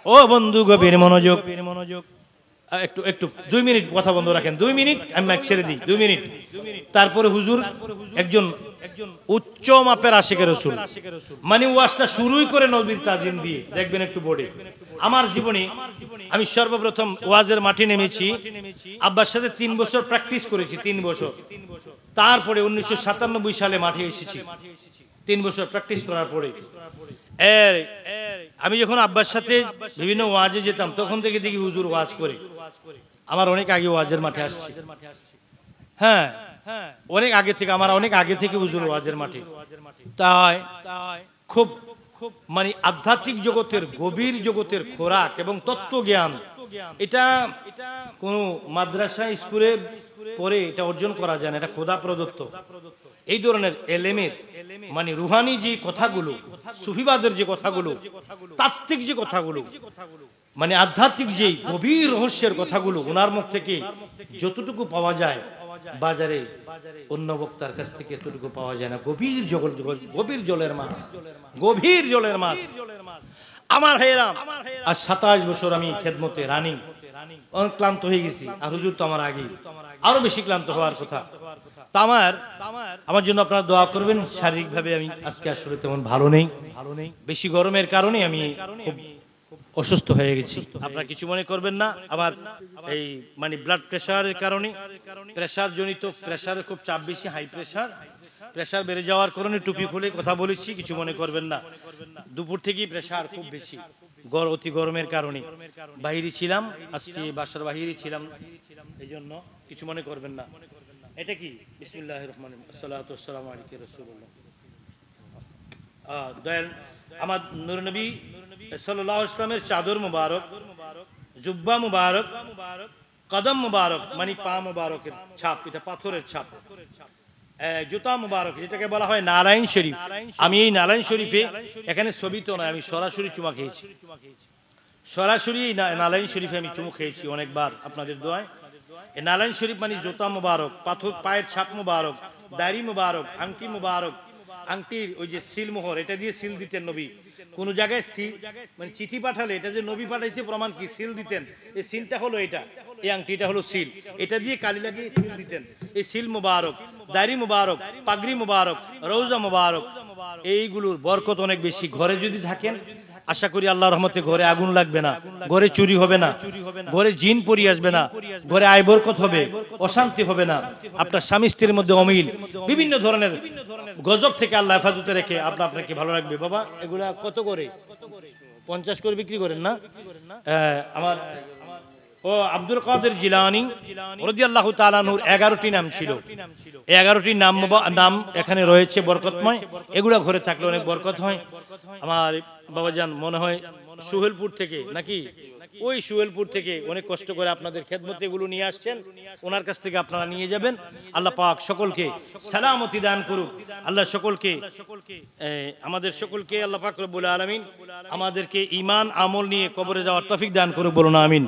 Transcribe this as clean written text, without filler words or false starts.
ও বন্ধু গভীর মনোযোগ, একটু একটু 2 মিনিট কথা বন্ধ রাখেন, 2 মিনিট আমি মাইক ছেড়ে দিই, 2 মিনিট। তারপরে হুজুর একজন উচ্চ মাপের আশিকের রাসূল, মানে ওয়াজটা শুরুই করে নবীর তাজিম দিয়ে, দেখবেন একটু বোর্ডে। আমার জীবনে আমি সর্বপ্রথম ওয়াজের মাঠে নেমেছি, আব্বার সাথে 3 বছর প্র্যাকটিস করেছি, 3 বছর। তারপরে 1997 সালে মাঠে এসেছি, 3 বছর প্র্যাকটিস করার পরে। আমি যখন আব্বার সাথে বিভিন্ন ওয়াজে যেতাম, তখন থেকে দেখি হুজুর ওয়াজ করে। আমার অনেক আগে ওয়াজের মাঠে আসছে, হ্যাঁ অনেক আগে থেকে, আমার অনেক আগে থেকে হুজুর ওয়াজের মাঠে। তাই খুব মানে আধ্যাত্মিক জগতের, গভীর জগতের খোরাক এবং তত্ত্ব জ্ঞান, এটা কোন মাদ্রাসা স্কুলে পড়ে এটা অর্জন করা যায় না, এটা খোদা প্রদত্ত। এই ধরনের এলেমের মানে রুহানি যে কথাগুলো, সুফিবাদের যে কথাগুলো, তাত্ত্বিক যে কথাগুলো, মানে আধ্যাত্মিক যে গভীর রহস্যের কথাগুলো ওনার মুখ থেকে যতটুকু পাওয়া যায়, বাজারে অন্য বক্তার কাছ থেকে এতটুকু পাওয়া যায় না। গভীর জগৎ, গভীর জলের মাছ, গভীর জলের মাছ। আমার ভাইয়েরা, আর 27 বছর আমি খেদমতে রানিং, অনেক ক্লান্ত হয়ে গেছি। আর হুজুর তো আমার আগেই, আরো বেশি ক্লান্ত হওয়ার কথা। তা আমার জন্য আপনারা দোয়া করবেন। শারীরিকভাবে আমি আজকে আসলে তেমন ভালো নেই, বেশি গরমের কারণে আমি খুব অসুস্থ হয়ে গেছি। আপনারা কিছু মনে করবেন না, আমার এই মানে ব্লাড প্রেশারের কারণে, প্রেশার জনিত, প্রেশারের খুব চাপ বেশি, হাই প্রেশার, প্রেশার বেড়ে যাওয়ার কারণে টুপি খুলে কথা বলেছি, কিছু মনে করবেন না। দুপুর থেকেই প্রেশার খুব বেশি, অতি গরমের কারণে বাইরে ছিলাম, আজকে বাসার বাইরে ছিলাম, এই জন্য কিছু মনে করবেন না। এটা কি বিসমিল্লাহির রহমানির রহিম, আসসালাতু ওয়াসসালামু আলাইকা রাসূলুল্লাহ। দয়াল আমার নূর নবী সাল্লাল্লাহু আলাইহি ওয়াসাল্লামের চাদর মুবারক, জুব্বা মুবারক, কদম মুবারক মানে পা মুবারকের ছাপ, এটা পাথরের ছাপ, জুতা মুবারক যেটাকে বলা হয় নারায়ণ শরীফ। আমি এই নারায়ণ শরীফে, এখানে ছবি তো নয়, আমি সরাসরি চুমা খেয়েছি, সরাসরি নারায়ণ শরীফে আমি চুমু খেয়েছি অনেকবার আপনাদের দোয়ায়। এই নারায়ণ শরীফ মানে জুতা মুবারক, পাথর, পায়ের ছাপ মুবারক, দাড়ি মুবারক, আংটি মুবারক, আংটির ওই যে সিল মোহর, এটা দিয়ে সিল দিতেন নবী। কোন জায়গায় সিল মানে চিঠি পাঠালে এটা যে নবী পাঠাইছে প্রমাণ কি, সিল দিতেন। এই সিলটা হলো এটা, এই আংটিটা হলো সিল, এটা দিয়ে কালি লাগিয়ে সিল দিতেন। এই সিল মুবারক, দাড়ি মুবারক, পাগড়ি মুবারক, রওজা মুবারক, এইগুলোর বরকত অনেক বেশি। ঘরে যদি থাকেন, আশা করি আল্লাহর রহমতে ঘরে আগুন লাগবে না, ঘরে চুরি হবে না, ঘরে জিন পরি আসবে না, ঘরে আয় বরকত হবে, অশান্তি হবে না, আপনার স্বামী স্ত্রীর মধ্যে অমিল, বিভিন্ন ধরনের গজব থেকে আল্লাহ হেফাজতে রেখে আপনাকে ভালো রাখবে। বাবা এগুলা কত করে? 50 করে বিক্রি করেন না? আমার ও আব্দুল কাদের জিলানী রাদিয়াল্লাহু তাআলা আনহুর 11টি নাম ছিল, 11টি নাম এখানে রয়েছে বরকতময়। এগুলা ঘরে থাকলে অনেক বরকত হয়। আমার বাবাজান মনে হয় সুহেলপুর থেকে নাকি, ওই সুহেলপুর থেকে অনেক কষ্ট করে আপনাদের খেদমতে এগুলো নিয়ে আসছেন, ওনার কাছ থেকে আপনারা নিয়ে যাবেন। আল্লাহ পাক সকলকে সালামতি দান করুক, আল্লাহ সকলকে, আমাদের সকলকে আল্লাহ পাক রব্বুল আলামিন আমাদেরকে ঈমান আমল নিয়ে কবরে যাওয়ার তৌফিক দান করুক, বলুন আমিন।